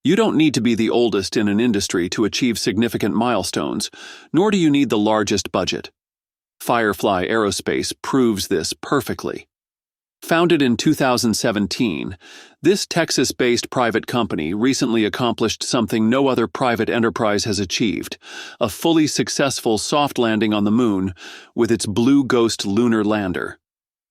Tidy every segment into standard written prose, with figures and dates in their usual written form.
You don't need to be the oldest in an industry to achieve significant milestones, nor do you need the largest budget. Firefly Aerospace proves this perfectly. Founded in 2017, this Texas-based private company recently accomplished something no other private enterprise has achieved: a fully successful soft landing on the Moon with its Blue Ghost lunar lander.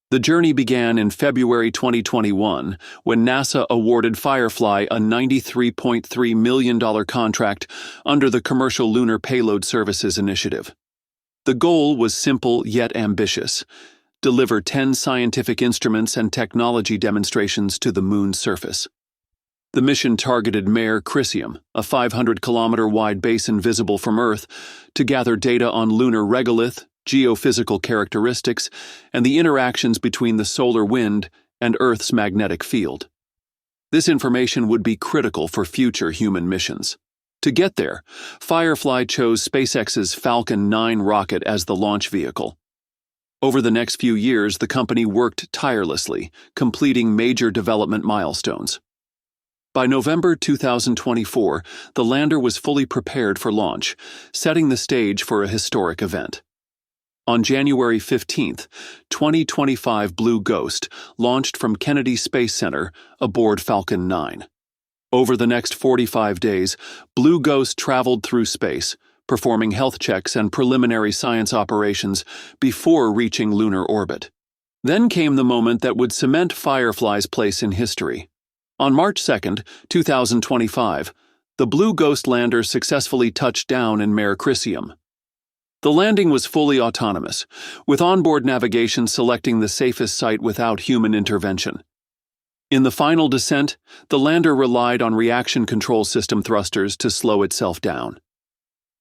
The journey began in February 2021 when NASA awarded Firefly a $93.3 million contract under the Commercial Lunar Payload Services initiative. The goal was simple yet ambitious: deliver 10 scientific instruments and technology demonstrations to the Moon's surface. The mission targeted Mare Crisium, a 500-kilometer-wide basin visible from Earth, to gather data on lunar regolith, geophysical characteristics, and the interactions between the solar wind and Earth's magnetic field. This information would be critical for future human missions. To get there, Firefly chose SpaceX's Falcon 9 rocket as the launch vehicle. Over the next few years, the company worked tirelessly, completing major development milestones. By November 2024, the lander was fully prepared for launch, setting the stage for a historic event. On January 15, 2025, Blue Ghost launched from Kennedy Space Center aboard Falcon 9. Over the next 45 days, Blue Ghost traveled through space, performing health checks and preliminary science operations before reaching lunar orbit. Then came the moment that would cement Firefly's place in history. On March 2, 2025, the Blue Ghost lander successfully touched down in Mare Crisium. The landing was fully autonomous, with onboard navigation selecting the safest site without human intervention. In the final descent, the lander relied on reaction control system thrusters to slow itself down.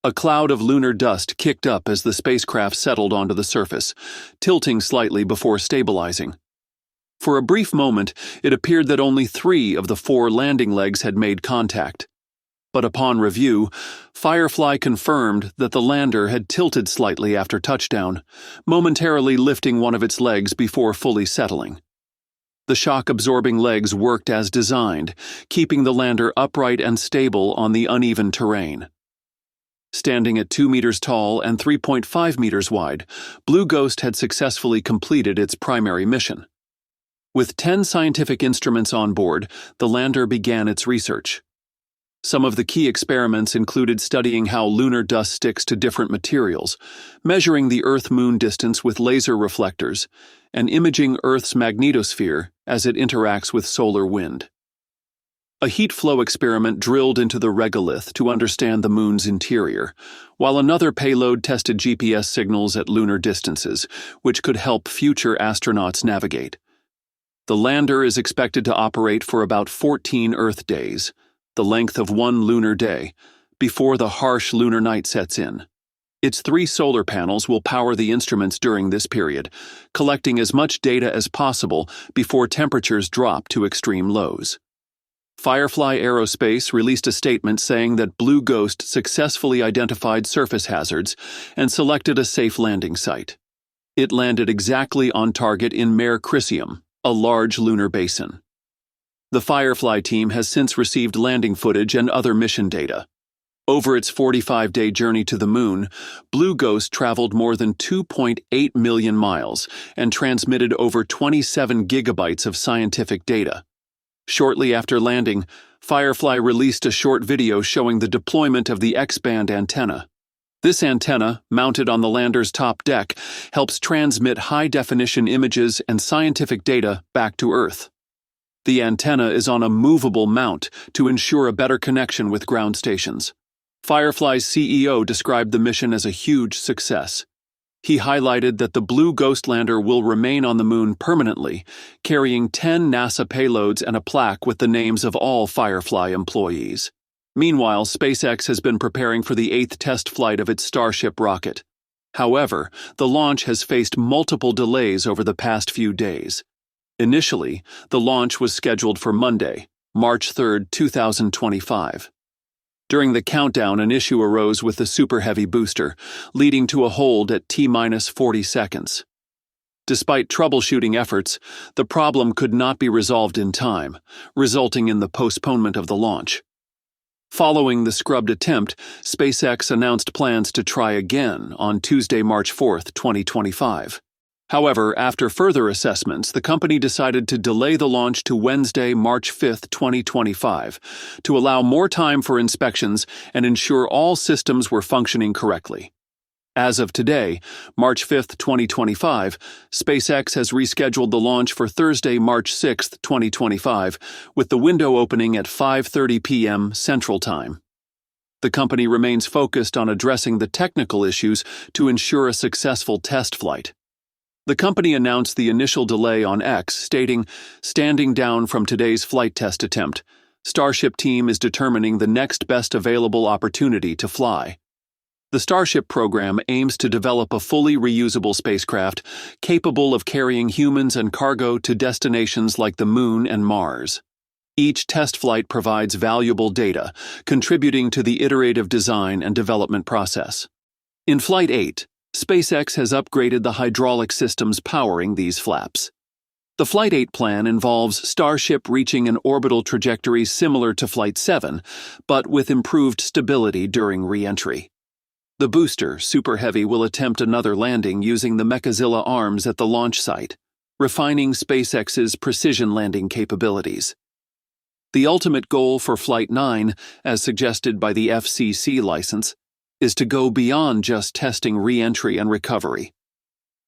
A cloud of lunar dust kicked up as the spacecraft settled onto the surface, tilting slightly before stabilizing. For a brief moment, it appeared that only 3 of the 4 landing legs had made contact. But upon review, Firefly confirmed that the lander had tilted slightly after touchdown, momentarily lifting one of its legs before fully settling. The shock-absorbing legs worked as designed, keeping the lander upright and stable on the uneven terrain. Standing at 2 meters tall and 3.5 meters wide, Blue Ghost had successfully completed its primary mission. With 10 scientific instruments on board, the lander began its research. Some of the key experiments included studying how lunar dust sticks to different materials, measuring the Earth-Moon distance with laser reflectors, and imaging Earth's magnetosphere as it interacts with solar wind. A heat flow experiment drilled into the regolith to understand the Moon's interior, while another payload tested GPS signals at lunar distances, which could help future astronauts navigate. The lander is expected to operate for about 14 Earth days, the length of 1 lunar day, before the harsh lunar night sets in. Its 3 solar panels will power the instruments during this period, collecting as much data as possible before temperatures drop to extreme lows. Firefly Aerospace released a statement saying that Blue Ghost successfully identified surface hazards and selected a safe landing site. It landed exactly on target in Mare Crisium, a large lunar basin. The Firefly team has since received landing footage and other mission data. Over its 45-day journey to the Moon, Blue Ghost traveled more than 2.8 million miles and transmitted over 27 gigabytes of scientific data. Shortly after landing, Firefly released a short video showing the deployment of the X-band antenna. This antenna, mounted on the lander's top deck, helps transmit high-definition images and scientific data back to Earth. The antenna is on a movable mount to ensure a better connection with ground stations. Firefly's CEO described the mission as a huge success. He highlighted that the Blue Ghost lander will remain on the Moon permanently, carrying 10 NASA payloads and a plaque with the names of all Firefly employees. Meanwhile, SpaceX has been preparing for the 8th test flight of its Starship rocket. However, the launch has faced multiple delays over the past few days. Initially, the launch was scheduled for Monday, March 3, 2025. During the countdown, an issue arose with the Super Heavy booster, leading to a hold at T-40 seconds. Despite troubleshooting efforts, the problem could not be resolved in time, resulting in the postponement of the launch. Following the scrubbed attempt, SpaceX announced plans to try again on Tuesday, March 4, 2025. However, after further assessments, the company decided to delay the launch to Wednesday, March 5, 2025, to allow more time for inspections and ensure all systems were functioning correctly. As of today, March 5, 2025, SpaceX has rescheduled the launch for Thursday, March 6, 2025, with the window opening at 5:30 p.m. Central Time. The company remains focused on addressing the technical issues to ensure a successful test flight. The company announced the initial delay on X, stating, "Standing down from today's flight test attempt, Starship team is determining the next best available opportunity to fly." The Starship program aims to develop a fully reusable spacecraft capable of carrying humans and cargo to destinations like the Moon and Mars. Each test flight provides valuable data, contributing to the iterative design and development process. In Flight 8, SpaceX has upgraded the hydraulic systems powering these flaps. The Flight 8 plan involves Starship reaching an orbital trajectory similar to Flight 7, but with improved stability during re-entry. The booster, Super Heavy, will attempt another landing using the Mechazilla arms at the launch site, refining SpaceX's precision landing capabilities. The ultimate goal for Flight 9, as suggested by the FCC license, is to go beyond just testing re-entry and recovery.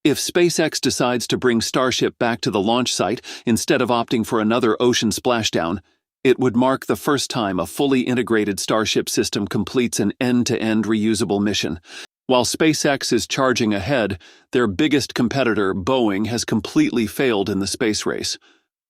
If SpaceX decides to bring Starship back to the launch site instead of opting for another ocean splashdown, it would mark the first time a fully integrated Starship system completes an end-to-end reusable mission. While SpaceX is charging ahead, their biggest competitor, Boeing, has completely failed in the space race.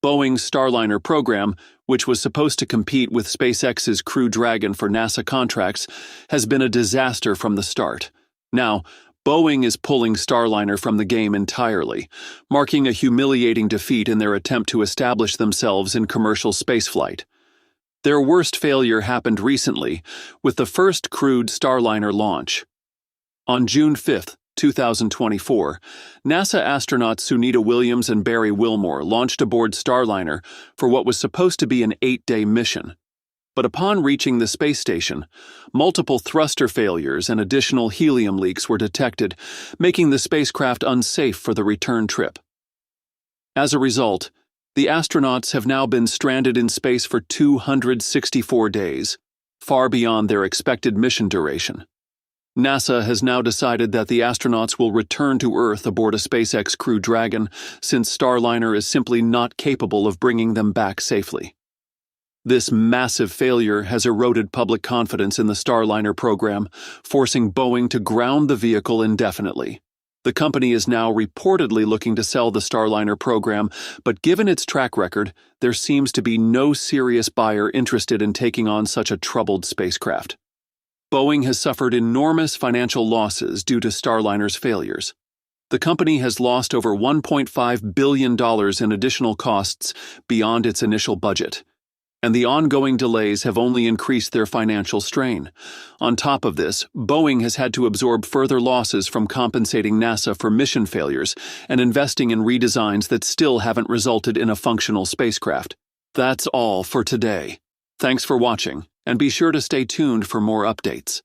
Boeing's Starliner program, which was supposed to compete with SpaceX's Crew Dragon for NASA contracts, has been a disaster from the start. Now, Boeing is pulling Starliner from the game entirely, marking a humiliating defeat in their attempt to establish themselves in commercial spaceflight. Their worst failure happened recently, with the first crewed Starliner launch. On June 5, 2024, NASA astronauts Sunita Williams and Barry Wilmore launched aboard Starliner for what was supposed to be an 8-day mission. But upon reaching the space station, multiple thruster failures and additional helium leaks were detected, making the spacecraft unsafe for the return trip. As a result, the astronauts have now been stranded in space for 264 days, far beyond their expected mission duration. NASA has now decided that the astronauts will return to Earth aboard a SpaceX Crew Dragon, since Starliner is simply not capable of bringing them back safely. This massive failure has eroded public confidence in the Starliner program, forcing Boeing to ground the vehicle indefinitely. The company is now reportedly looking to sell the Starliner program, but given its track record, there seems to be no serious buyer interested in taking on such a troubled spacecraft. Boeing has suffered enormous financial losses due to Starliner's failures. The company has lost over $1.5 billion in additional costs beyond its initial budget, and the ongoing delays have only increased their financial strain. On top of this, Boeing has had to absorb further losses from compensating NASA for mission failures and investing in redesigns that still haven't resulted in a functional spacecraft. That's all for today. Thanks for watching, and be sure to stay tuned for more updates.